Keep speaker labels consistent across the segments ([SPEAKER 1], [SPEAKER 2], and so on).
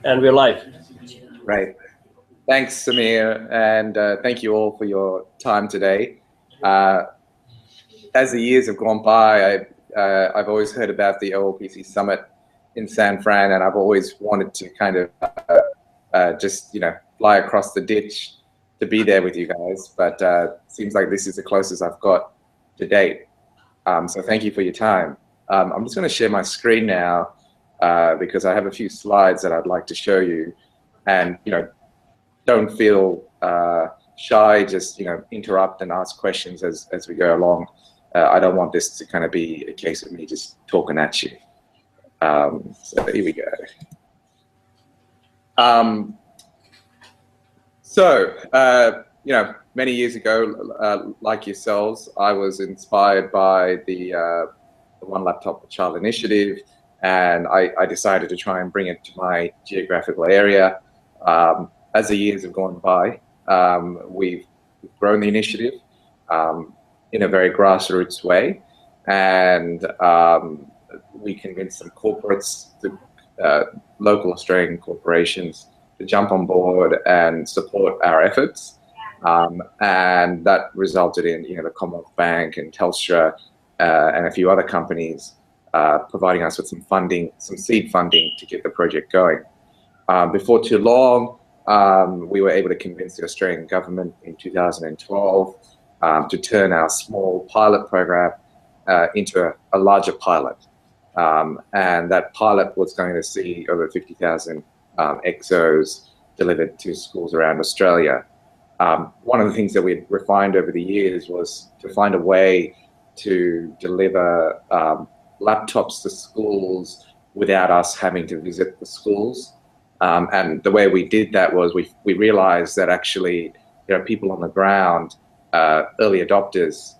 [SPEAKER 1] And we're live.
[SPEAKER 2] Right. Thanks, Samir, and thank you all for your time today. Uh, as the years have gone by, I've always heard about the OLPC Summit in San Fran, and I've always wanted to kind of just, fly across the ditch to be there with you guys. But seems like this is the closest I've got to date. So thank you for your time. I'm just going to share my screen now because I have a few slides that I'd like to show you, and don't feel shy. Just interrupt and ask questions as we go along. I don't want this to kind of be a case of me just talking at you. So here we go. Many years ago, like yourselves, I was inspired by the One Laptop per Child initiative, and I decided to try and bring it to my geographical area. As the years have gone by, we've grown the initiative in a very grassroots way, and we convinced some corporates, local Australian corporations, to jump on board and support our efforts. And that resulted in the Commonwealth Bank and Telstra and a few other companies providing us with some funding, some seed funding to get the project going. Before too long, we were able to convince the Australian government in 2012 to turn our small pilot program into a larger pilot. And that pilot was going to see over 50,000 exos delivered to schools around Australia. One of the things that we refined over the years was to find a way to deliver laptops to schools without us having to visit the schools. And the way we did that was we realized that actually there are people on the ground, early adopters,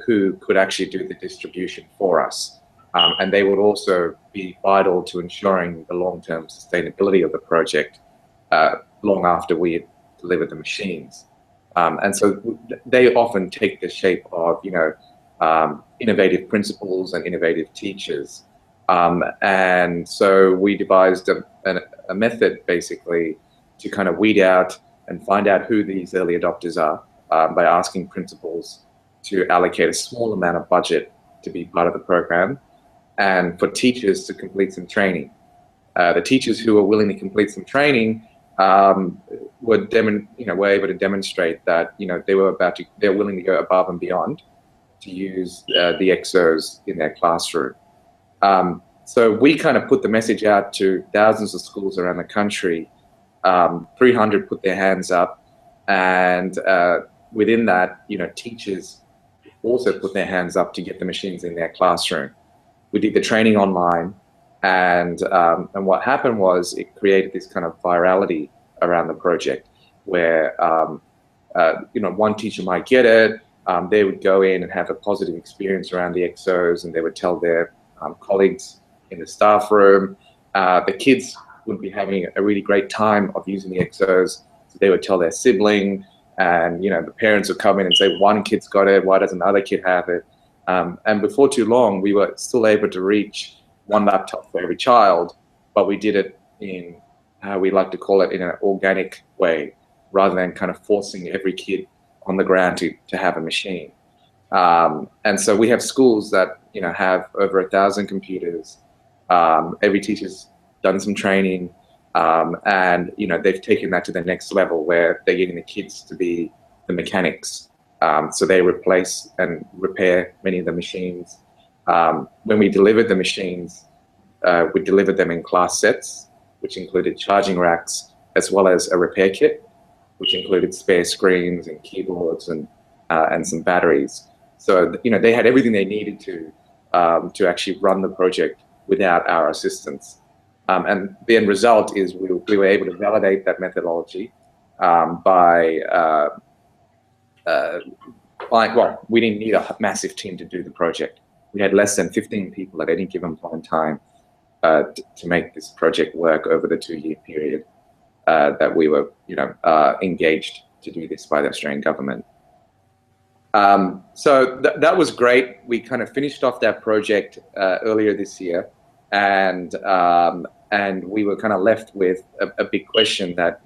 [SPEAKER 2] who could actually do the distribution for us. And they would also be vital to ensuring the long-term sustainability of the project long after we had delivered the machines. And so they often take the shape of, innovative principals and innovative teachers. And so we devised a method basically to kind of weed out and find out who these early adopters are by asking principals to allocate a small amount of budget to be part of the program, and for teachers to complete some training. The teachers who were willing to complete some training were able to demonstrate that they're willing to go above and beyond to use the exos in their classroom. So we kind of put the message out to thousands of schools around the country. 300 put their hands up, and within that, teachers also put their hands up to get the machines in their classroom. We did the training online, and what happened was it created this kind of virality around the project, where one teacher might get it, they would go in and have a positive experience around the exos, and they would tell their colleagues in the staff room. The kids would be having a really great time of using the exos, so they would tell their sibling, and the parents would come in and say, one kid's got it, why doesn't another kid have it? And before too long, we were still able to reach one laptop for every child, but we did it in how we like to call it, in an organic way, rather than kind of forcing every kid on the ground to have a machine. And so we have schools that have over 1,000 computers. Every teacher's done some training, and they've taken that to the next level, where they're getting the kids to be the mechanics. So they replace and repair many of the machines. When we delivered the machines, we delivered them in class sets, which included charging racks, as well as a repair kit, which included spare screens and keyboards and some batteries. So they had everything they needed to actually run the project without our assistance. And the end result is we were able to validate that methodology we didn't need a massive team to do the project. We had less than 15 people at any given point in time to make this project work over the 2-year period that we were, engaged to do this by the Australian government. So that was great. We kind of finished off that project earlier this year, and we were kind of left with a big question that,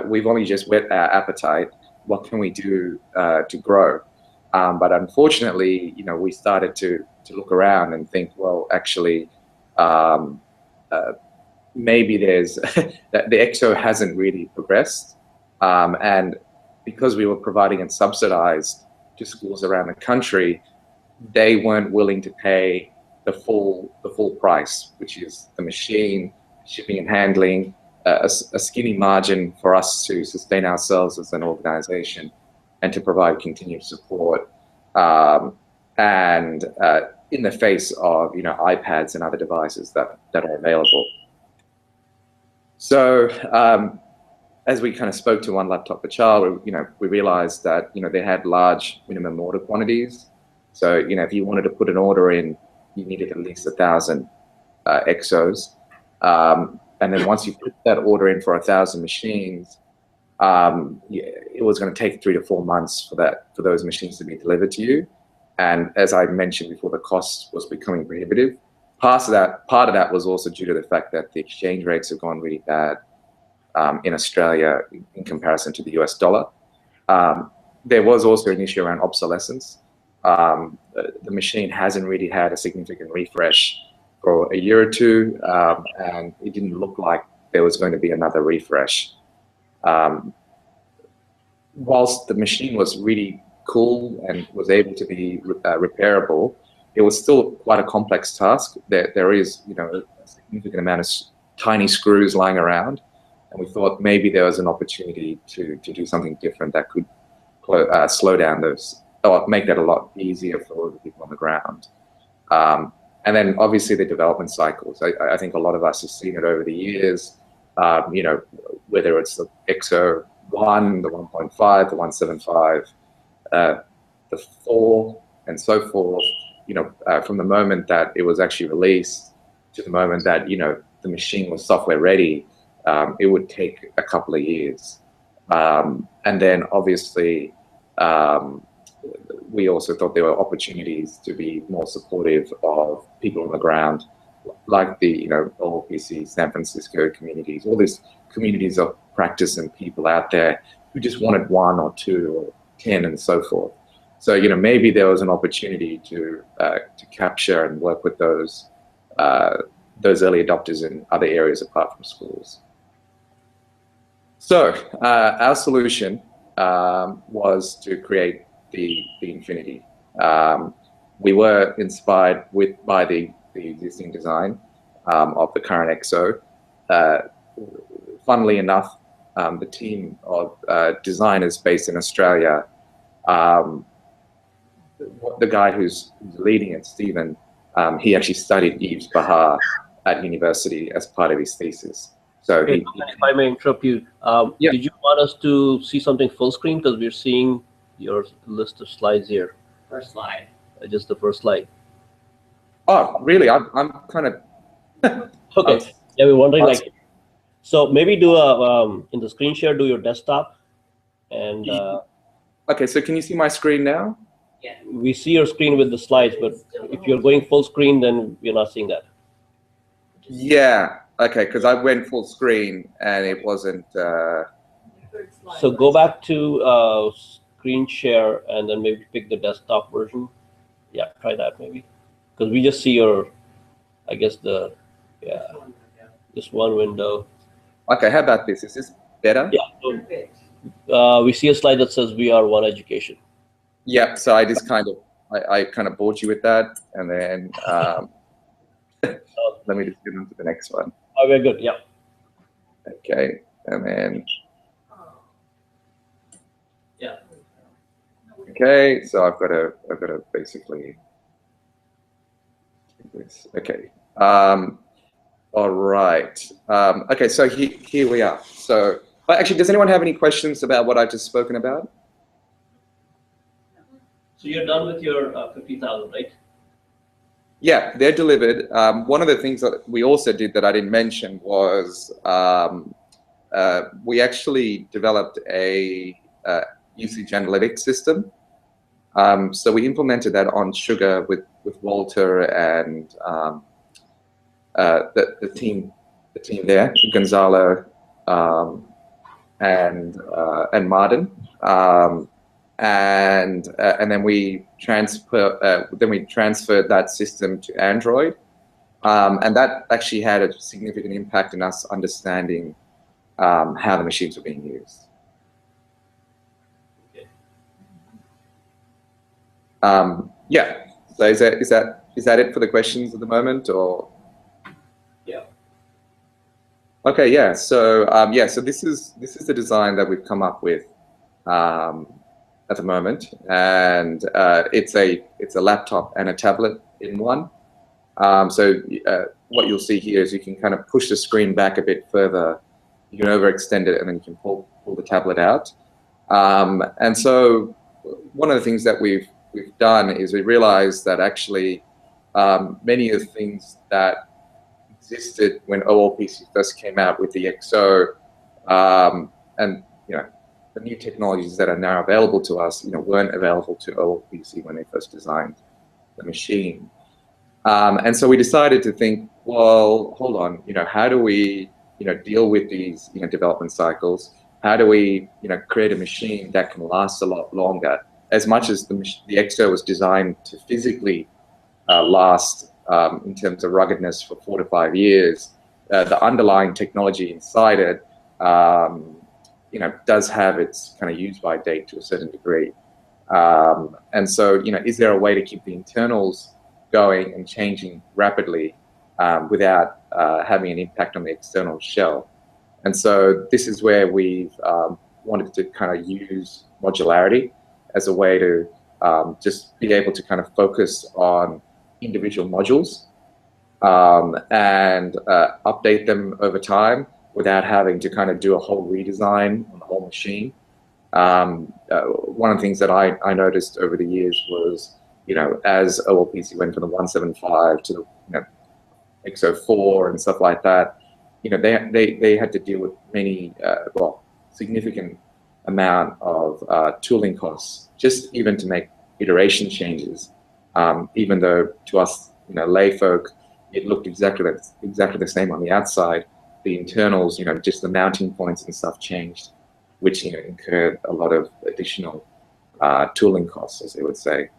[SPEAKER 2] we've only just whet our appetite. What can we do to grow? But unfortunately, we started to look around and think, well, actually, maybe there's that the EXO hasn't really progressed, and because we were providing it subsidized to schools around the country, they weren't willing to pay the full price, which is the machine, shipping and handling, a skinny margin for us to sustain ourselves as an organization and to provide continued support. And in the face of iPads and other devices that are available. So as we kind of spoke to one laptop per child, we realized that they had large minimum order quantities. So if you wanted to put an order in, you needed at least 1,000 EXOs. And then once you put that order in for 1,000 machines, it was going to take 3 to 4 months for those machines to be delivered to you. And as I mentioned before, the cost was becoming prohibitive. Part of that was also due to the fact that the exchange rates have gone really bad in Australia in comparison to the US dollar. There was also an issue around obsolescence. The machine hasn't really had a significant refresh for a year or two, and it didn't look like there was going to be another refresh. Whilst the machine was really cool and was able to be repairable, it was still quite a complex task. There is, a significant amount of tiny screws lying around, and we thought maybe there was an opportunity to do something different that could slow down those, or make that a lot easier for the people on the ground. And then obviously the development cycles. I think a lot of us have seen it over the years, whether it's the EXO-1, the 1.5, the 175, the 4, and so forth. From the moment that it was actually released to the moment that, the machine was software ready, it would take a couple of years. And then obviously, we also thought there were opportunities to be more supportive of people on the ground, like the, OLPC, San Francisco communities, all these communities of practice and people out there who just wanted 1 or 2 or 10 and so forth. So, maybe there was an opportunity to capture and work with those early adopters in other areas apart from schools. So our solution was to create the Infinity. We were inspired by the existing design of the current EXO. Funnily enough, the team of designers based in Australia, the guy who's leading it, Stephen, he actually studied Yves Bahar at university as part of his thesis. So
[SPEAKER 1] if I may interrupt you,
[SPEAKER 2] yeah.
[SPEAKER 1] Did you want us to see something full screen? Because we're seeing your list of slides here.
[SPEAKER 3] First slide.
[SPEAKER 1] Just the first slide.
[SPEAKER 2] Oh, really? I'm kind of...
[SPEAKER 1] Okay. Yeah, we're wondering so maybe do a, in the screen share, do your desktop. And
[SPEAKER 2] okay, so can you see my screen now?
[SPEAKER 3] Yeah.
[SPEAKER 1] We see your screen with the slides, but if you're going full screen, then we're not seeing that.
[SPEAKER 2] Yeah, okay, because I went full screen and it wasn't...
[SPEAKER 1] So go back to screen share and then maybe pick the desktop version. Yeah, try that maybe. Because we just see your, I guess just one window.
[SPEAKER 2] Okay, how about this? Is this better?
[SPEAKER 1] Yeah. So, we see a slide that says we are one education.
[SPEAKER 2] Yeah, so I just kind of, I kind of bored you with that, and then let me just get on to the next one.
[SPEAKER 1] Oh, we're good, yeah.
[SPEAKER 2] Okay, and then,
[SPEAKER 1] yeah.
[SPEAKER 2] Okay, so I've got to basically do this. Okay, all right. Okay, so here we are. So, actually, does anyone have any questions about what I've just spoken about?
[SPEAKER 1] So you're done with your 50,000, right?
[SPEAKER 2] Yeah, they're delivered. One of the things that we also did that I didn't mention was we actually developed a usage analytics system. So we implemented that on Sugar with Walter and the team there, Gonzalo and Martin, and then we transferred that system to Android, and that actually had a significant impact in us understanding how the machines were being used. Yeah. So is that it for the questions at the moment, or?
[SPEAKER 1] Yeah.
[SPEAKER 2] Okay. Yeah. So So this is the design that we've come up with at the moment, and it's a laptop and a tablet in one. So what you'll see here is you can kind of push the screen back a bit further. You can overextend it, and then you can pull the tablet out. And so one of the things that we've done is we realized that actually many of the things that existed when OLPC first came out with the XO, and the new technologies that are now available to us, weren't available to OLPC when they first designed the machine. And so we decided to think, well, hold on, how do we, deal with these, development cycles? How do we, create a machine that can last a lot longer? As much as the XO was designed to physically last in terms of ruggedness for 4 to 5 years, the underlying technology inside it, does have its kind of use by date to a certain degree. And so, is there a way to keep the internals going and changing rapidly without having an impact on the external shell? And so this is where we've wanted to kind of use modularity as a way to just be able to kind of focus on individual modules and update them over time without having to kind of do a whole redesign on the whole machine. One of the things that I noticed over the years was, as OLPC went from the 175 to the XO4 and stuff like that, they had to deal with many, significant amount of tooling costs, just even to make iteration changes. Even though to us, lay folk, it looked exactly the same on the outside, the internals, just the mounting points and stuff changed, which incurred a lot of additional tooling costs, as they would say.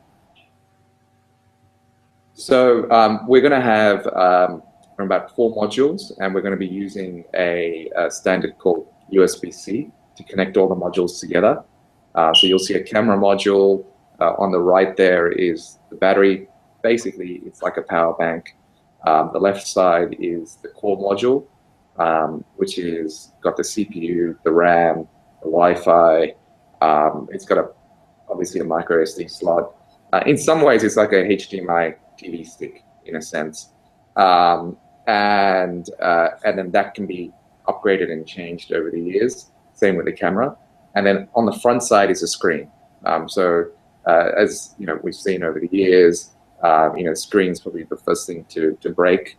[SPEAKER 2] So we're going to have about 4 modules, and we're going to be using a standard called USB-C to connect all the modules together. So you'll see a camera module. On the right there is the battery. Basically, it's like a power bank. The left side is the core module, which is got the CPU, the RAM, the Wi-Fi. It's got obviously a micro SD slot. In some ways, it's like a HDMI TV stick in a sense. And then that can be upgraded and changed over the years. Same with the camera. And then on the front side is a screen. As we've seen over the years, screen's probably the first thing to break.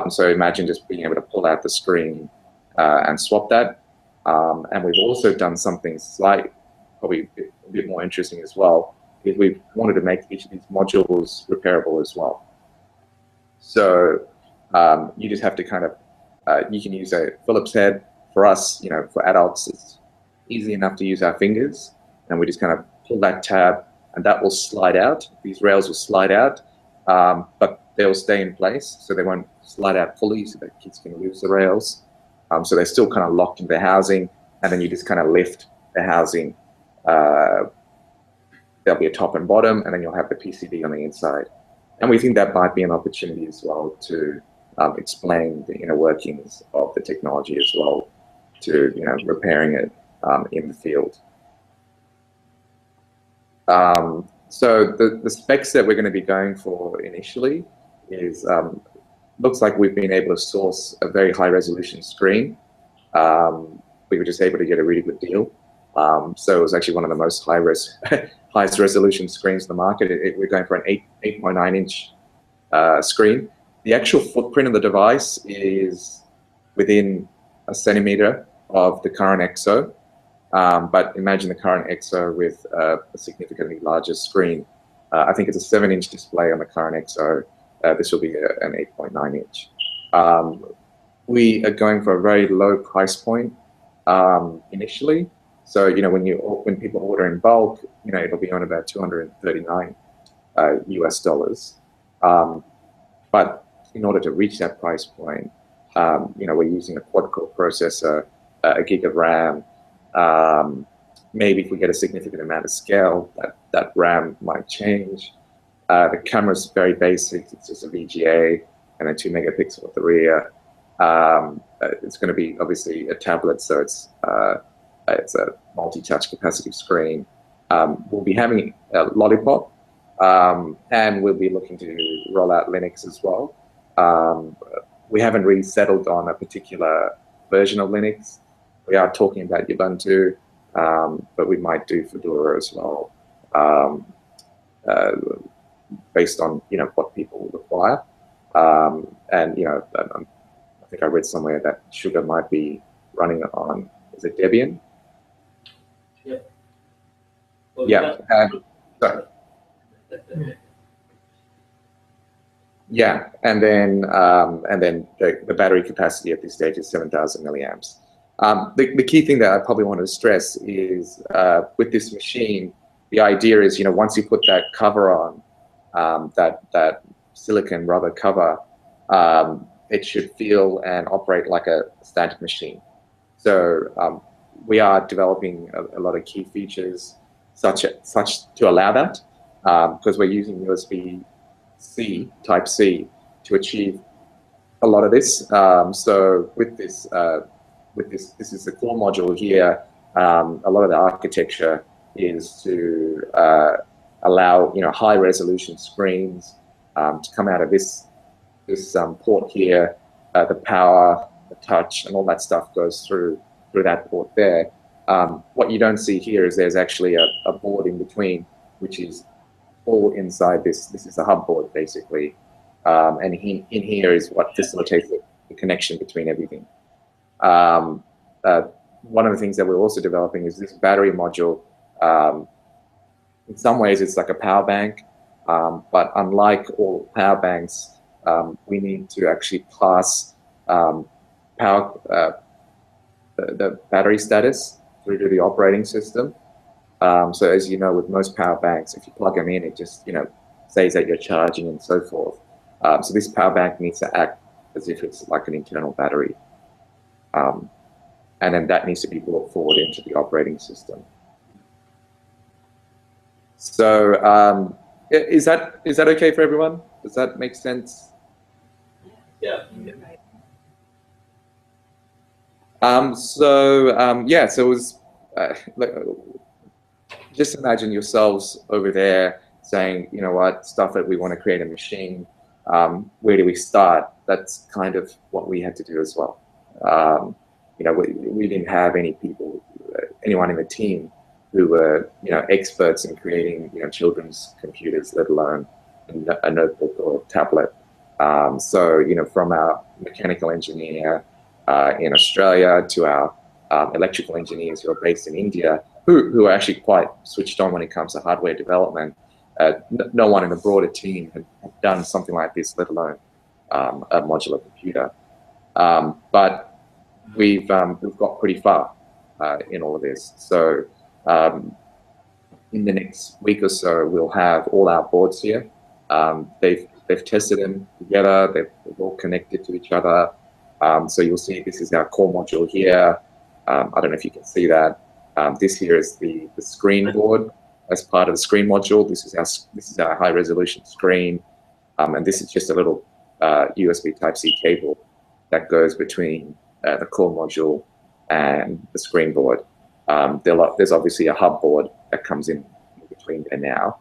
[SPEAKER 2] So imagine just being able to pull out the screen and swap that. And we've also done something probably a bit more interesting as well. Is we've wanted to make each of these modules repairable as well. So you just have to kind of, you can use a Phillips head. For us, for adults, it's easy enough to use our fingers, and we just kind of pull that tab, and that will slide out. These rails will slide out, but they'll stay in place, so they won't slide out fully, so that kids can lose the rails. So they're still kind of locked in the housing, and then you just kind of lift the housing. There'll be a top and bottom, and then you'll have the PCB on the inside. And we think that might be an opportunity as well to explain the inner workings of the technology as well, to repairing it in the field. So the specs that we're going to be going for initially is, looks like we've been able to source a very high resolution screen. We were just able to get a really good deal. So it was actually one of the most highest resolution screens in the market. We're going for an 8.9 inch screen. The actual footprint of the device is within a centimeter of the current XO. But imagine the current XO with a significantly larger screen. I think it's a 7-inch display on the current XO. This will be an 8.9 inch. We are going for a very low price point initially. So when people order in bulk, it'll be on about 239 US dollars. But in order to reach that price point, we're using a quad-core processor, a gig of RAM. Maybe if we get a significant amount of scale, that RAM might change. The camera's very basic. It's just a VGA and a 2 megapixel at the rear. It's going to be obviously a tablet, so it's a multi-touch capacitive screen. We'll be having a Lollipop, and we'll be looking to roll out Linux as well. We haven't really settled on a particular version of Linux. We are talking about Ubuntu, but we might do Fedora as well, based on what people require. And I think I read somewhere that Sugar might be running on, is it Debian?
[SPEAKER 1] Yep. Well,
[SPEAKER 2] yeah. Sorry. Yeah, and then the battery capacity at this stage is 7,000 milliamps. The key thing that I probably wanted to stress is with this machine, the idea is once you put that cover on, that silicon rubber cover, it should feel and operate like a standard machine. So we are developing a lot of key features such to allow that, because we're using USB-C, Type-C, to achieve a lot of this. So with this, this is the core module here. A lot of the architecture is to allow high resolution screens to come out of this port here. The power, the touch, and all that stuff goes through that port there. What you don't see here is there's actually a board in between, which is all inside this. This is a hub board basically, and in here is what facilitates the connection between everything. One of the things that we're also developing is this battery module. In some ways, it's like a power bank, but unlike all power banks, we need to actually pass the battery status through to the operating system. So as you know, with most power banks, if you plug them in, it just says that you're charging and so forth. So this power bank needs to act as if it's like an internal battery, and then that needs to be brought forward into the operating system. So is that okay for everyone? Does that make sense?
[SPEAKER 1] Yeah.
[SPEAKER 2] So it was just imagine yourselves over there saying, you know what, stuff that we want to create a machine. Where do we start? That's kind of what we had to do as well. We didn't have anyone in the team who were experts in creating children's computers, let alone a notebook or a tablet. So from our mechanical engineer in Australia to our electrical engineers who are based in India, who are actually quite switched on when it comes to hardware development. No one in the broader team had done something like this, let alone a modular computer. But we've got pretty far in all of this. So in the next week or so, we'll have all our boards here. They've tested them together. They're all connected to each other. So you'll see this is our core module here. I don't know if you can see that. This here is the screen board as part of the screen module. This is our high resolution screen, and this is just a little USB Type-C cable that goes between the core module and the screen board. There's obviously a hub board that comes in between there now,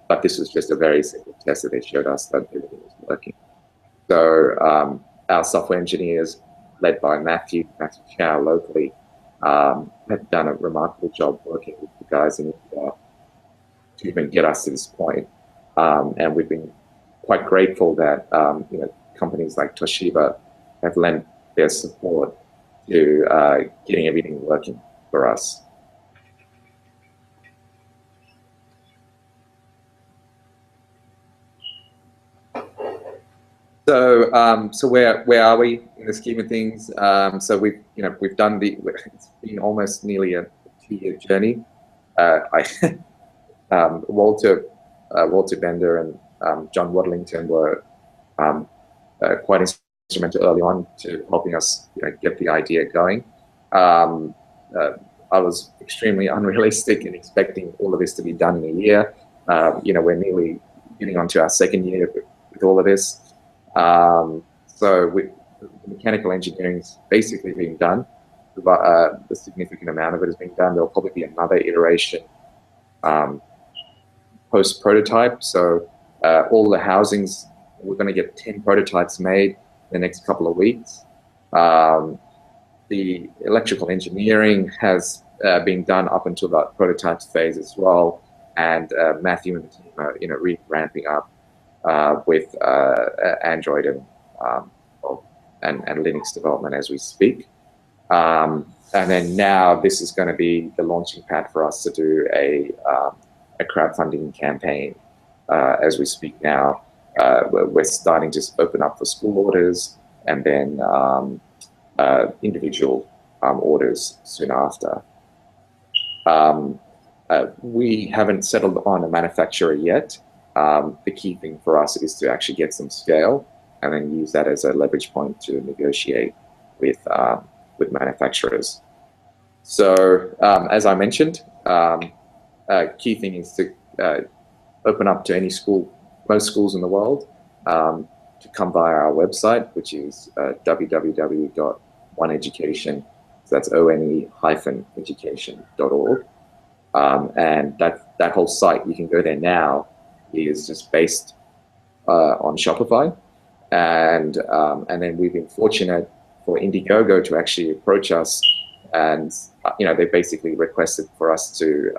[SPEAKER 2] but this was just a very simple test that they showed us that everything was working. So our software engineers, led by Matthew Chow locally, have done a remarkable job working with the guys in India to even get us to this point. And we've been quite grateful that companies like Toshiba have lent their support to getting everything working for us. So where are we in the scheme of things? So we've done it's been almost nearly a 2-year journey. Walter Bender and John Waddlington were quite instrumental early on to helping us get the idea going. I was extremely unrealistic in expecting all of this to be done in a year. We're nearly getting onto our 2nd year with all of this. So the mechanical engineering's basically being done. The significant amount of it has been done. There'll probably be another iteration post-prototype. So all the housings, we're going to get 10 prototypes made in the next couple of weeks. The electrical engineering has been done up until that prototype phase as well. And Matthew and the team are ramping up with Android and Linux development as we speak. And then now this is going to be the launching pad for us to do a crowdfunding campaign as we speak now. We're starting to open up for school orders and then individual orders soon after. We haven't settled on a manufacturer yet. The key thing for us is to actually get some scale and then use that as a leverage point to negotiate with manufacturers. So as I mentioned, key thing is to open up to any school, most schools in the world, to come via our website, which is www.oneeducation. So that's one-education.org. And that whole site, you can go there now, is just based on Shopify. And then we've been fortunate for Indiegogo to actually approach us, and they basically requested for us to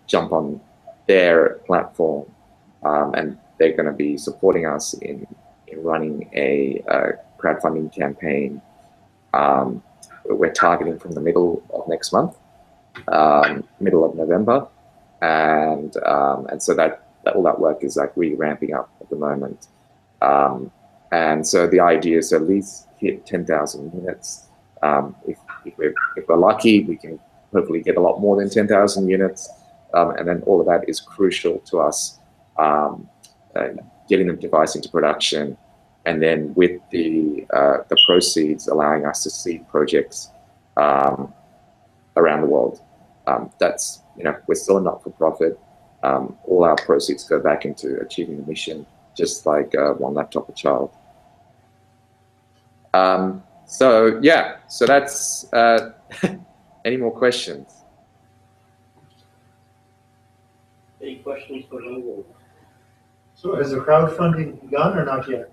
[SPEAKER 2] jump on their platform, and they're going to be supporting us in running a crowdfunding campaign. We're targeting from the middle of next month, middle of November, and so that all that work is like really ramping up at the moment. And so the idea is to at least hit 10,000 units. If we're lucky, we can hopefully get a lot more than 10,000 units. And then all of that is crucial to us getting the device into production, and then with the proceeds allowing us to seed projects around the world. That's we're still a not-for-profit. All our proceeds go back into achieving the mission, just like One Laptop a Child. So yeah, so that's any more questions?
[SPEAKER 1] Any questions for me?
[SPEAKER 3] So has the crowdfunding begun or not yet?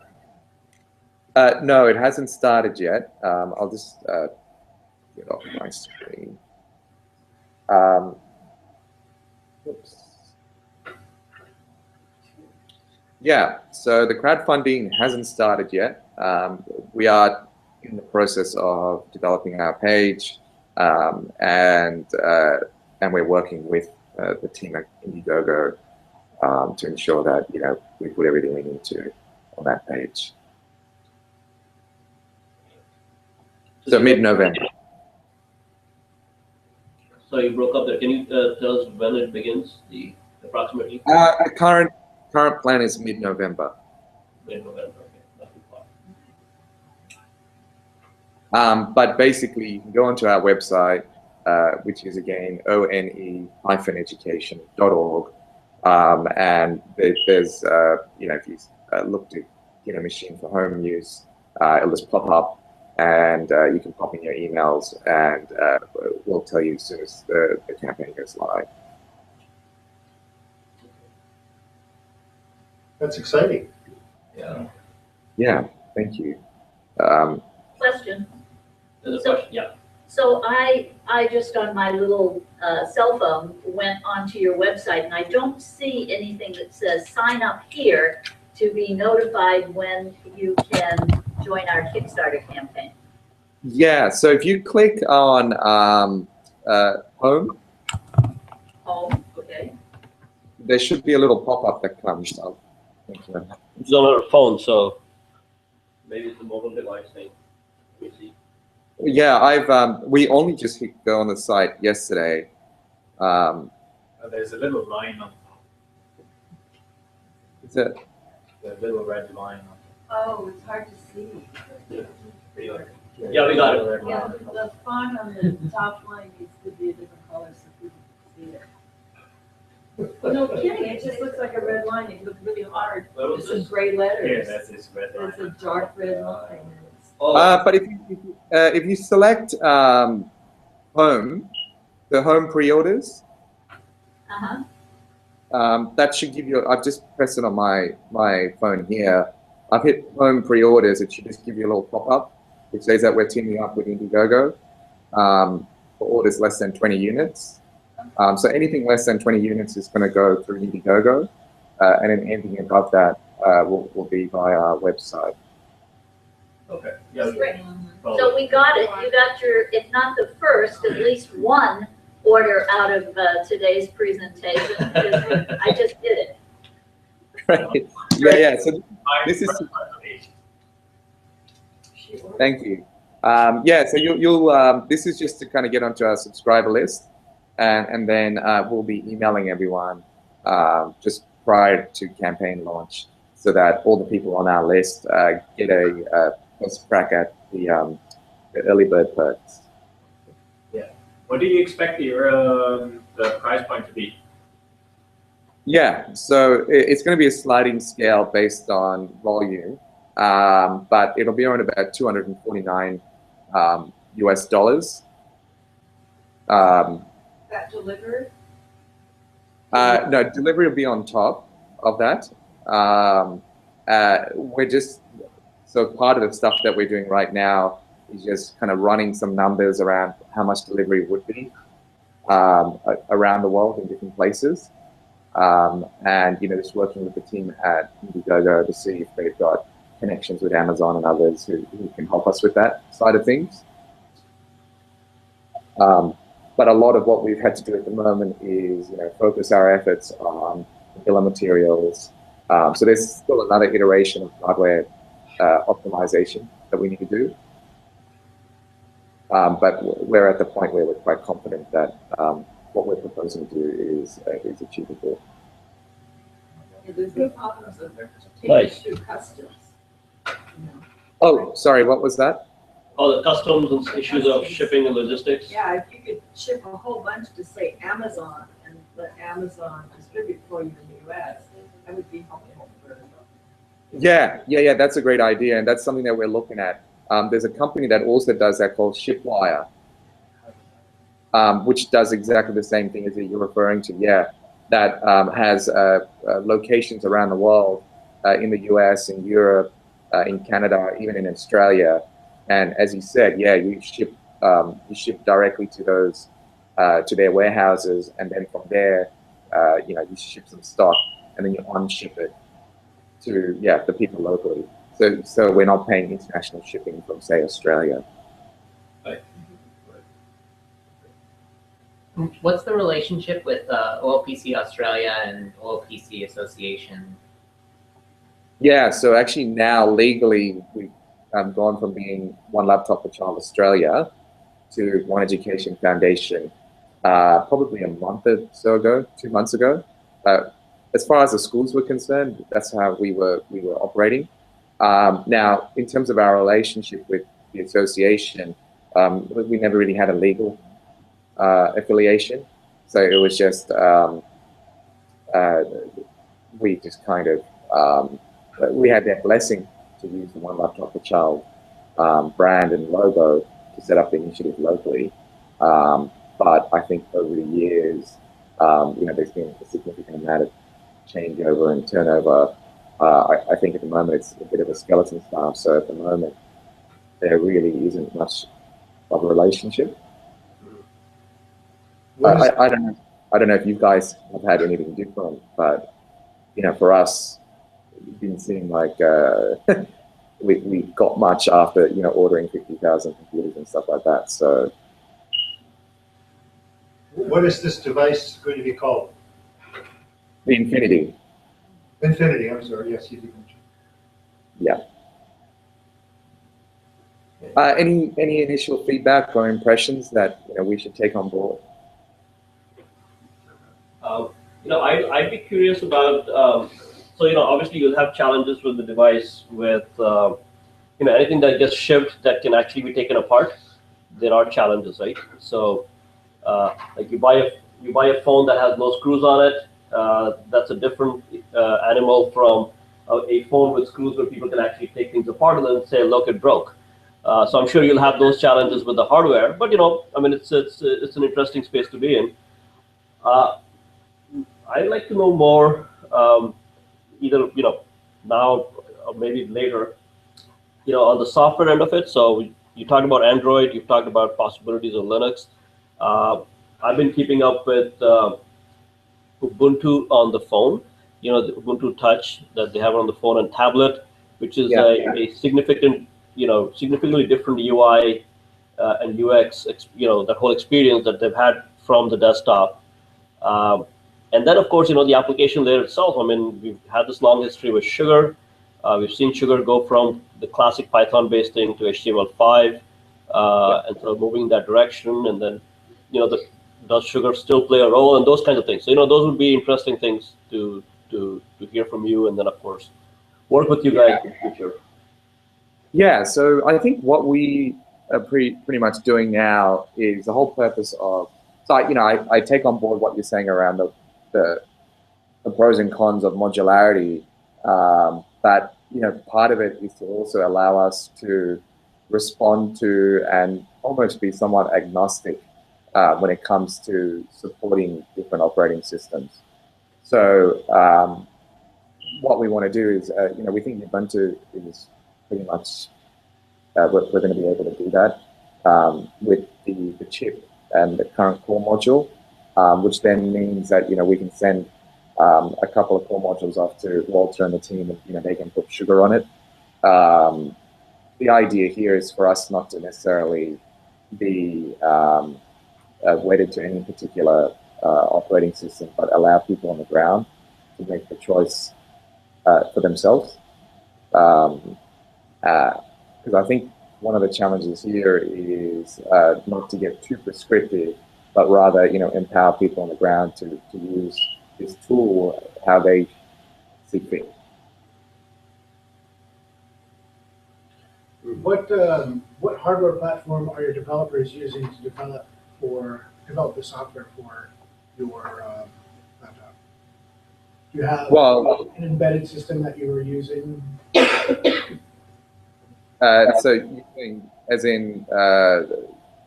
[SPEAKER 2] No, it hasn't started yet. I'll just get off my screen. Oops. Yeah, so the crowdfunding hasn't started yet. We are in the process of developing our page, and we're working with the team at Indiegogo to ensure that we put everything we need to on that page. So mid-November.
[SPEAKER 1] So you broke up there. Can you tell us when it begins, approximately?
[SPEAKER 2] Current plan is mid-November.
[SPEAKER 1] Mid-November, okay. Not too far.
[SPEAKER 2] But basically, you can go onto our website, which is again one-education.org, and there's if you look to get a machine for home use, it'll just pop up, and you can pop in your emails, and we'll tell you as soon as the campaign goes live.
[SPEAKER 3] That's exciting.
[SPEAKER 1] Yeah.
[SPEAKER 2] Yeah, thank you.
[SPEAKER 4] Question.
[SPEAKER 1] There's a question, yeah.
[SPEAKER 4] So I just on my little cell phone went onto your website, and I don't see anything that says sign up here to be notified when you can join our Kickstarter campaign.
[SPEAKER 2] Yeah, so if you click on home,
[SPEAKER 4] Okay.
[SPEAKER 2] there should be a little pop-up that comes up.
[SPEAKER 1] It's on our phone, so Maybe it's a mobile device thing. Let me see.
[SPEAKER 2] Yeah, we only just hit go on the site yesterday.
[SPEAKER 5] There's a little line on top,
[SPEAKER 2] Is it?
[SPEAKER 5] the little red line on
[SPEAKER 6] Oh, it's hard to see.
[SPEAKER 5] top.
[SPEAKER 1] Yeah, we got it.
[SPEAKER 5] Red
[SPEAKER 6] Yeah,
[SPEAKER 5] line.
[SPEAKER 6] the font on the top line needs to be a different color so people can see it. No kidding, it just looks like a red line. It looks really hard.
[SPEAKER 1] Where was
[SPEAKER 6] It's some
[SPEAKER 1] this?
[SPEAKER 6] gray
[SPEAKER 5] Yeah,
[SPEAKER 6] letters.
[SPEAKER 5] that's this red line.
[SPEAKER 6] It's a dark red line. and it's-
[SPEAKER 1] Oh,
[SPEAKER 2] But if you select home, the home pre-orders,
[SPEAKER 4] Uh-huh.
[SPEAKER 2] that should give you. I've just pressed it on my phone here. I've hit home pre-orders. It should just give you a little pop-up which says that we're teaming up with Indiegogo for orders less than 20 units. So anything less than 20 units is going to go through Indiegogo, and then anything above that will be via our website.
[SPEAKER 1] okay. Yeah.
[SPEAKER 4] Great.
[SPEAKER 1] Well,
[SPEAKER 4] So we got it, you got your, if not the first, at least one order out of today's presentation. I just did it.
[SPEAKER 2] Right. Yeah. So this is. Thank you. Yeah, so you'll this is just to kind of get onto our subscriber list, and then we'll be emailing everyone just prior to campaign launch, so that all the people on our list get a first crack at the early bird perks.
[SPEAKER 5] What do you expect the price point to be?
[SPEAKER 2] Yeah, so it's going to be a sliding scale based on volume, but it'll be around about $249 US dollars.
[SPEAKER 6] That delivered?
[SPEAKER 2] No, delivery will be on top of that. We're just, so part of the stuff that we're doing right now is just kind of running some numbers around how much delivery would be around the world in different places. And, you know, just working with the team at Indiegogo to see if they've got connections with Amazon and others who can help us with that side of things. But a lot of what we've had to do at the moment is, you know, focus our efforts on bill of materials. So there's still another iteration of hardware optimization that we need to do. But we're at the point where we're quite confident that what we're proposing to do is achievable.
[SPEAKER 6] Yeah, there's no problems of
[SPEAKER 1] Nice.
[SPEAKER 6] taking through customs. You know.
[SPEAKER 2] Oh, sorry, what was that?
[SPEAKER 1] Oh, the customs and issues of shipping and logistics.
[SPEAKER 6] Yeah, if you could ship a whole bunch to, say, Amazon, and let Amazon distribute for you in the US, that would be helpful for.
[SPEAKER 2] Yeah, that's a great idea, and that's something that we're looking at. There's a company that also does that called Shipwire, which does exactly the same thing as you're referring to. Yeah, that has locations around the world, in the US, in Europe, in Canada, even in Australia. And as you said, yeah, you ship directly to those to their warehouses, and then from there, you know, you ship some stock, and then you unship it to the people locally. So we're not paying international shipping from, say, Australia.
[SPEAKER 7] What's the relationship with OLPC Australia and OLPC Association?
[SPEAKER 2] Yeah, so actually now legally we've gone from being One Laptop per Child Australia to One Education Foundation probably a month or so ago, 2 months ago. As far as the schools were concerned, that's how we were operating. Now, in terms of our relationship with the association, we never really had a legal affiliation. So it was just, we just kind of, we had their blessing to use the One Laptop per Child brand and logo to set up the initiative locally. But I think over the years, you know, there's been a significant amount of changeover and turnover. I think at the moment it's a bit of a skeleton staff. So at the moment, there really isn't much of a relationship. I don't know if you guys have had anything different, but you know, for us, it didn't seem like we got much after, you know, ordering 50,000 computers and stuff like that. So,
[SPEAKER 3] What is this device going to be called?
[SPEAKER 2] the Infinity.
[SPEAKER 3] Infinity, I'm sorry, yes, you did mention.
[SPEAKER 2] Yeah. Any initial feedback or impressions that we should take on board?
[SPEAKER 1] I'd be curious about. So obviously you'll have challenges with the device with anything that gets shipped that can actually be taken apart. There are challenges, right? So like you buy a phone that has no screws on it. That's a different animal from a phone with screws where people can actually take things apart and then say, look, it broke. So I'm sure you'll have those challenges with the hardware, but I mean, it's an interesting space to be in. I'd like to know more, either now or maybe later, on the software end of it. So you talked about Android, you've talked about possibilities of Linux. I've been keeping up with Ubuntu on the phone. The Ubuntu Touch that they have on the phone and tablet, which is a significant, significantly different UI and UX, that whole experience that they've had from the desktop. And then, of course, the application layer itself. I mean, we've had this long history with Sugar. We've seen Sugar go from the classic Python-based thing to HTML5, and sort of moving that direction. And then, does Sugar still play a role, and those kinds of things. So, those would be interesting things to hear from you, and then, of course, work with you guys in the future.
[SPEAKER 2] Yeah. So I think what we are pretty much doing now is the whole purpose of. So I take on board what you're saying around the pros and cons of modularity, but part of it is to also allow us to respond to and almost be somewhat agnostic when it comes to supporting different operating systems. So what we want to do is, we think Ubuntu is pretty much we're going to be able to do that with the chip and the current core module, which then means that we can send a couple of core modules off to Walter and the team, and they can put Sugar on it. The idea here is for us not to necessarily be wedded to any particular operating system, but allow people on the ground to make the choice for themselves. Because I think one of the challenges here is not to get too prescriptive, but rather, empower people on the ground to use this tool how they see fit.
[SPEAKER 3] What hardware platform are your developers using to develop the software for your laptop? Do you have an embedded system that you were using?
[SPEAKER 2] So you think, as in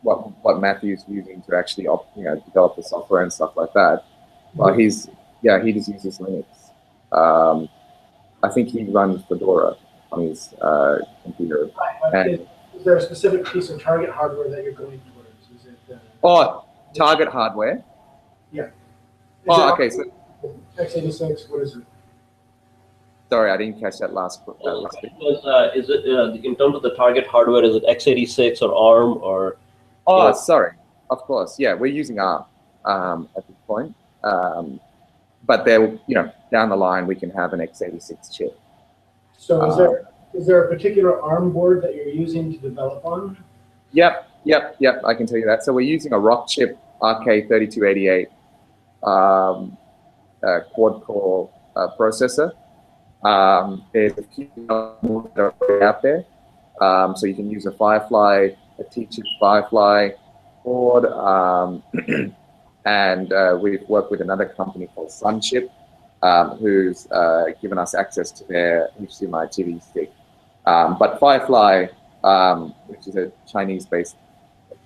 [SPEAKER 2] what Matthew's using to actually develop the software and stuff like that? Well, he just uses Linux. I think he runs Fedora on his computer. And
[SPEAKER 3] is there a specific piece of target hardware that you're going towards? Is it
[SPEAKER 2] target hardware?
[SPEAKER 3] Yeah.
[SPEAKER 2] Okay. So
[SPEAKER 3] x86. What is it?
[SPEAKER 2] Sorry, I didn't catch that last bit.
[SPEAKER 1] Is it in terms of the target hardware? Is it x86 or ARM or?
[SPEAKER 2] Sorry. Of course, yeah, we're using ARM at this point. But there, down the line, we can have an x86 chip.
[SPEAKER 3] So is there a particular ARM board that you're using to develop on?
[SPEAKER 2] Yep. I can tell you that. So we're using a Rockchip RK3288 quad-core processor. There's a few that are already out there. So you can use a Firefly, a T-chip Firefly board, and we've worked with another company called Sunchip, who's given us access to their HDMI TV stick. But Firefly, which is a Chinese-based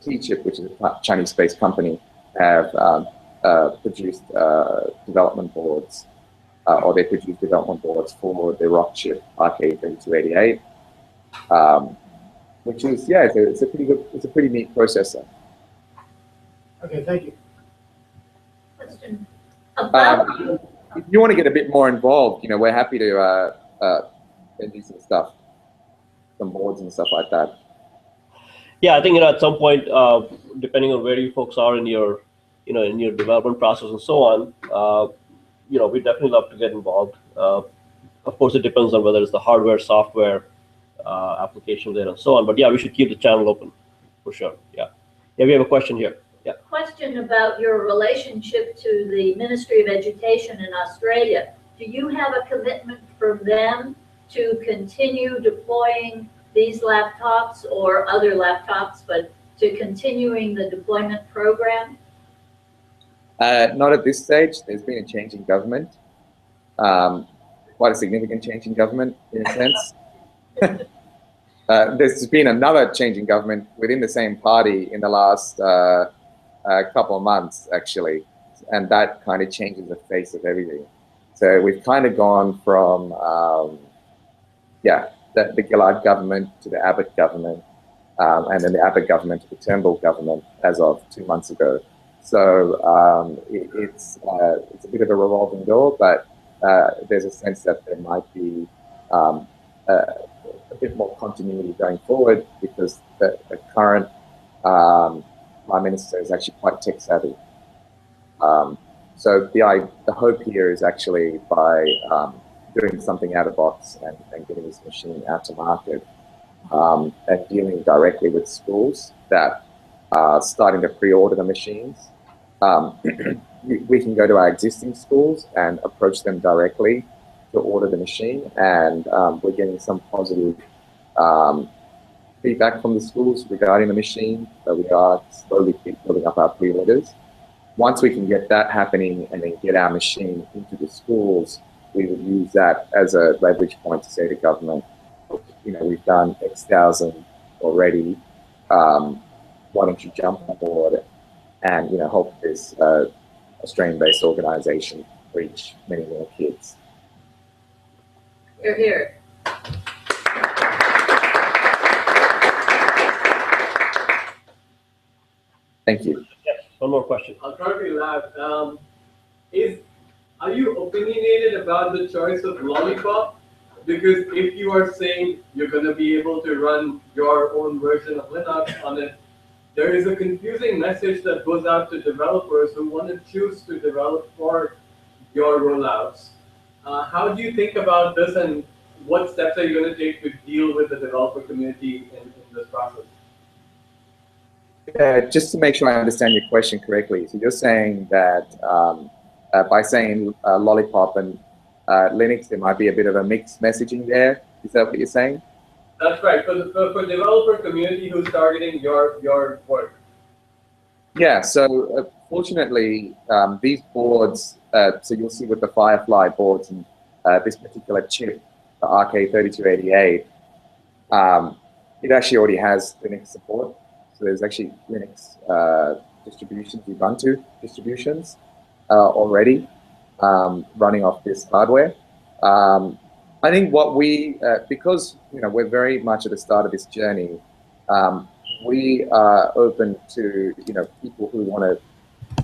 [SPEAKER 2] T-chip, which is a Chinese-based company, have produced development boards. Or they produce development boards for the Rockchip RK3288, which is it's a pretty neat processor.
[SPEAKER 3] Okay, thank you.
[SPEAKER 4] Question about
[SPEAKER 2] If you want to get a bit more involved, we're happy to send you some stuff, some boards and stuff like that.
[SPEAKER 1] Yeah, I think at some point, depending on where you folks are in your in your development process and so on. We definitely love to get involved. Of course, it depends on whether it's the hardware, software, applications there and so on. But yeah, we should keep the channel open for sure. Yeah. Yeah, we have a question here. Yeah.
[SPEAKER 4] Question about your relationship to the Ministry of Education in Australia. Do you have a commitment from them to continue deploying these laptops or other laptops, but to continuing the deployment program?
[SPEAKER 2] Not at this stage. There's been a change in government, quite a significant change in government in a sense. There's been another change in government within the same party in the last couple of months, actually, and that kind of changes the face of everything. So we've kind of gone from, the Gillard government to the Abbott government, and then the Abbott government to the Turnbull government as of 2 months ago. So it's a bit of a revolving door, but there's a sense that there might be a bit more continuity going forward because the current Prime Minister is actually quite tech savvy. So the hope here is actually by doing something out of box and getting this machine out to market and dealing directly with schools that are starting to pre-order the machines. We can go to our existing schools and approach them directly to order the machine, and we're getting some positive feedback from the schools regarding the machine. So we are slowly building up our pre-orders. Once we can get that happening and then get our machine into the schools, we would use that as a leverage point to say to government, you know, we've done X thousand already. Why don't you jump on board and, you know, help this Australian-based organization reach many more kids.
[SPEAKER 4] You're here.
[SPEAKER 2] Thank you.
[SPEAKER 1] Yes, one more question.
[SPEAKER 5] I'll try to be loud. Are you opinionated about the choice of Lollipop? Because if you are saying you're going to be able to run your own version of Linux on it, there is a confusing message that goes out to developers who want to choose to develop for your rollouts. How do you think about this, and what steps are you going to take to deal with the developer community in this process?
[SPEAKER 2] Just to make sure I understand your question correctly, so you're saying that by saying Lollipop and Linux, there might be a bit of a mixed messaging there. Is that what you're saying?
[SPEAKER 5] That's right. For the developer community who's targeting your work.
[SPEAKER 2] Yeah. So fortunately, these boards. So you'll see with the Firefly boards and this particular chip, the RK3288, it actually already has Linux support. So there's actually Linux distributions, Ubuntu distributions already running off this hardware. I think what we, because we're very much at the start of this journey, we are open to people who want to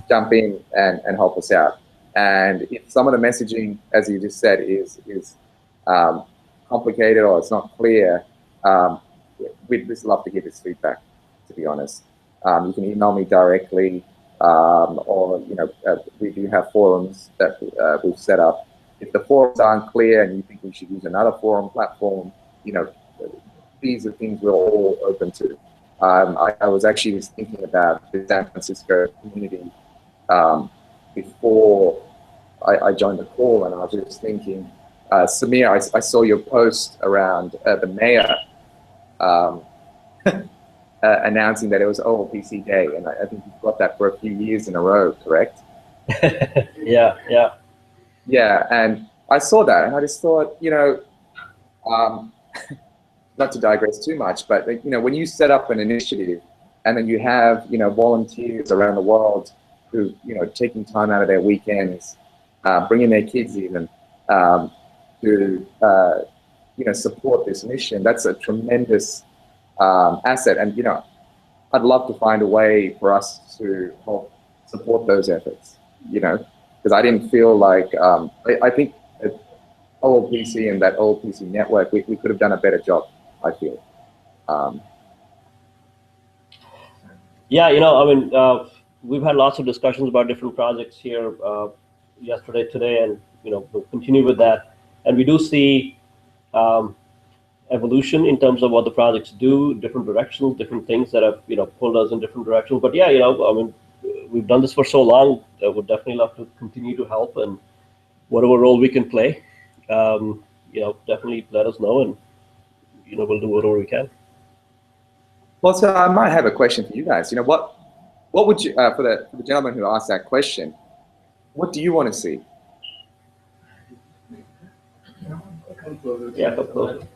[SPEAKER 2] jump in and help us out. And if some of the messaging, as you just said, is complicated or it's not clear, we'd just love to give this feedback, to be honest. You can email me directly, or we do have forums that we've set up. If the forums aren't clear and you think we should use another forum platform, these are things we're all open to. I was actually thinking about the San Francisco community before I joined the call, and I was just thinking, Samir, I saw your post around the mayor announcing that it was OLPC Day, and I think you've got that for a few years in a row, correct?
[SPEAKER 1] Yeah.
[SPEAKER 2] Yeah, and I saw that, and I just thought, not to digress too much, but when you set up an initiative, and then you have volunteers around the world who taking time out of their weekends, bringing their kids even to support this mission, that's a tremendous asset, and I'd love to find a way for us to help support those efforts, because I didn't feel like, I think at OLPC and that OLPC network, we could have done a better job, I feel.
[SPEAKER 1] Yeah, we've had lots of discussions about different projects here yesterday, today, and we'll continue with that. And we do see evolution in terms of what the projects do, different directions, different things that have pulled us in different directions. But yeah, I mean, we've done this for so long. I would definitely love to continue to help, and whatever role we can play, definitely let us know, and we'll do whatever we can.
[SPEAKER 2] Well, so I might have a question for you guys. What would you for the gentleman who asked that question? What do you want to see?
[SPEAKER 1] Yeah, come closer.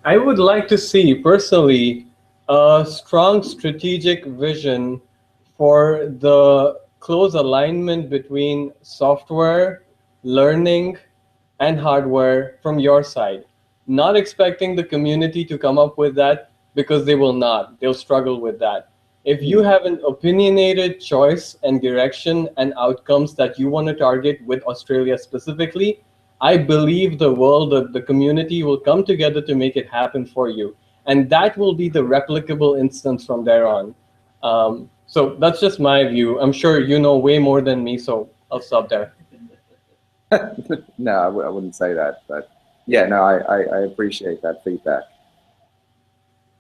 [SPEAKER 5] I would like to see, personally, a strong strategic vision for the close alignment between software, learning, and hardware from your side. Not expecting the community to come up with that, because they will not. They'll struggle with that. If you have an opinionated choice and direction and outcomes that you want to target with Australia specifically, I believe the world, the community will come together to make it happen for you. And that will be the replicable instance from there on. So that's just my view. I'm sure you know way more than me, so I'll stop there.
[SPEAKER 2] No, I wouldn't say that. But yeah, no, I appreciate that feedback.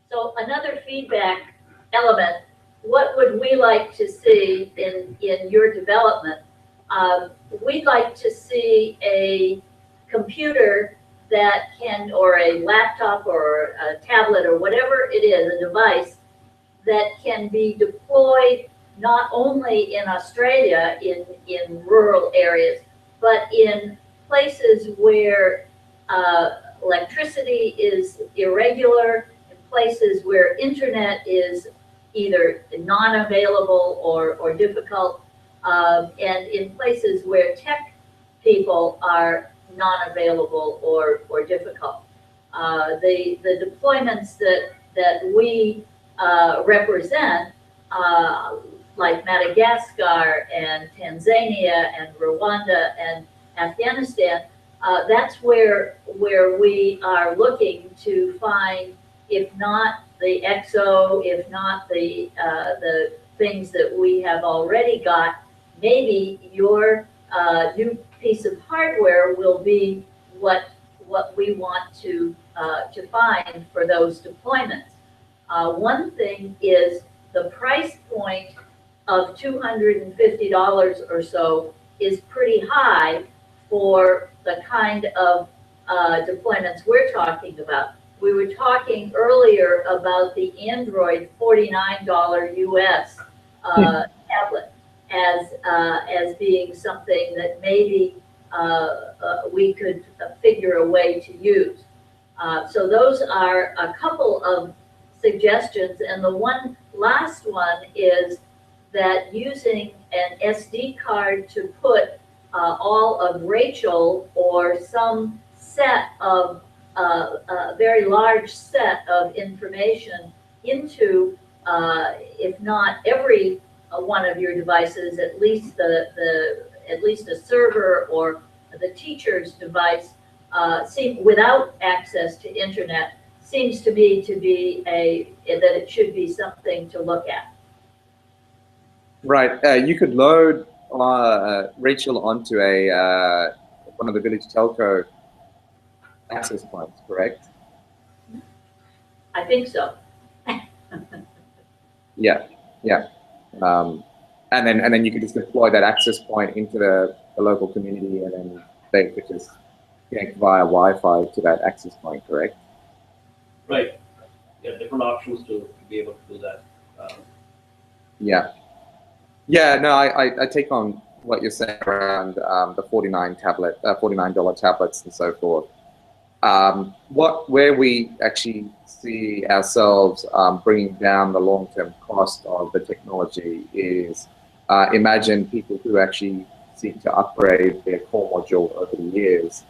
[SPEAKER 4] So another feedback element, what would we like to see in your development? We'd like to see a computer that can, or a laptop or a tablet or whatever it is, a device that can be deployed not only in Australia, in rural areas, but in places where electricity is irregular, in places where internet is either non-available or difficult, and in places where tech people are non-available or difficult. The deployments that we represent, like Madagascar and Tanzania and Rwanda and Afghanistan, that's where we are looking to find, if not the EXO, if not the things that we have already got, maybe your new piece of hardware will be what we want to find for those deployments. One thing is the price point of $250 or so is pretty high for the kind of deployments we're talking about. We were talking earlier about the Android $49 US tablet as being something that maybe we could figure a way to use. So those are a couple of suggestions, and the last one is that using an SD card to put all of Rachel or some set of a very large set of information into, if not every one of your devices, at least a server or the teacher's device, without access to internet, seems to me to be that it should be something to look at.
[SPEAKER 2] Right. You could load Rachel onto one of the village telco access points, correct?
[SPEAKER 4] I think so.
[SPEAKER 2] Yeah. And then you could just deploy that access point into the local community, and then they could just connect via Wi-Fi to that access point, correct?
[SPEAKER 1] Right. Yeah, different options to be able to do that.
[SPEAKER 2] Yeah, no, I take on what you're saying around the $49 tablets and so forth. Where we actually see ourselves bringing down the long-term cost of the technology is, imagine people who actually seek to upgrade their core module over the years.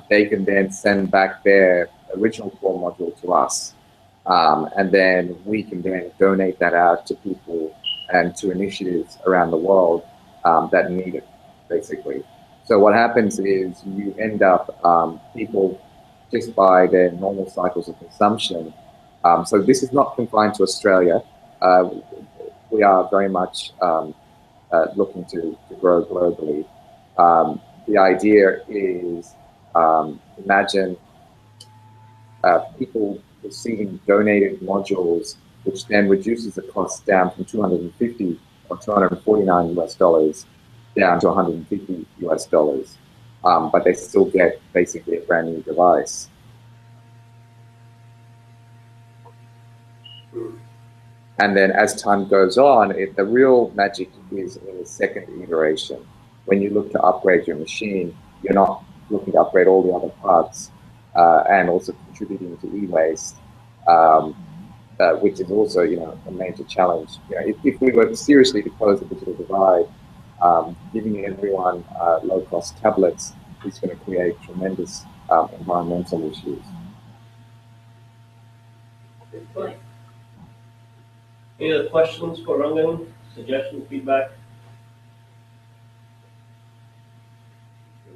[SPEAKER 2] They can then send back their original core module to us, and then we can then donate that out to people and to initiatives around the world that need it, basically. So what happens is you end up people just by their normal cycles of consumption. So this is not confined to Australia. We are very much looking to grow globally. the idea is, imagine people receiving donated modules, which then reduces the cost down from 250 or 249 US dollars down to 150 US dollars. But they still get basically a brand new device. And then as time goes on, the real magic is in the second iteration. When you look to upgrade your machine, you're not looking to upgrade all the other parts and also contributing to e-waste, which is also, a major challenge. If we were seriously to close the digital divide, giving everyone low-cost tablets is going to create tremendous environmental issues.
[SPEAKER 4] Good point.
[SPEAKER 1] Any other questions for Rangan? Suggestions, feedback?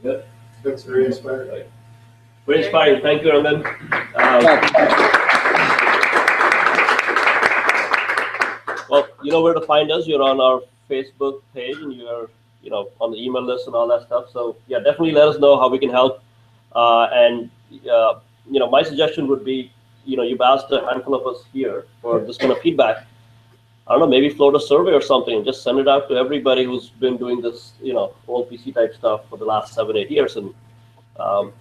[SPEAKER 1] Good.
[SPEAKER 3] That's very inspiring.
[SPEAKER 1] Right. Very inspiring. Thank you, Rangan. Well, you know where to find us. You're on our Facebook page, and you're, on the email list and all that stuff. So yeah, definitely let us know how we can help. My suggestion would be, you've asked a handful of us here for this kind of feedback. I don't know, maybe float a survey or something and just send it out to everybody who's been doing this, old PC type stuff for the last 7-8 years, and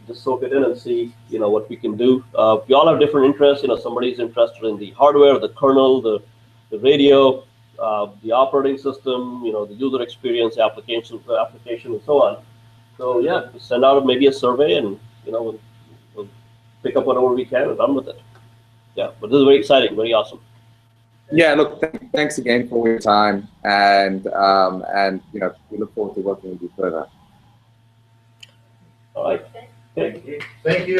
[SPEAKER 1] just soak it in and see, what we can do. We all have different interests. Somebody's interested in the hardware, the kernel, the radio, the operating system, the user experience, the application, and so on. So yeah, just send out maybe a survey, and we'll pick up whatever we can and run with it. Yeah, but this is very exciting, very awesome.
[SPEAKER 2] Yeah, look, thanks again for your time, and we look forward to working with you further.
[SPEAKER 1] All right.
[SPEAKER 3] Thank you.
[SPEAKER 2] Thank you.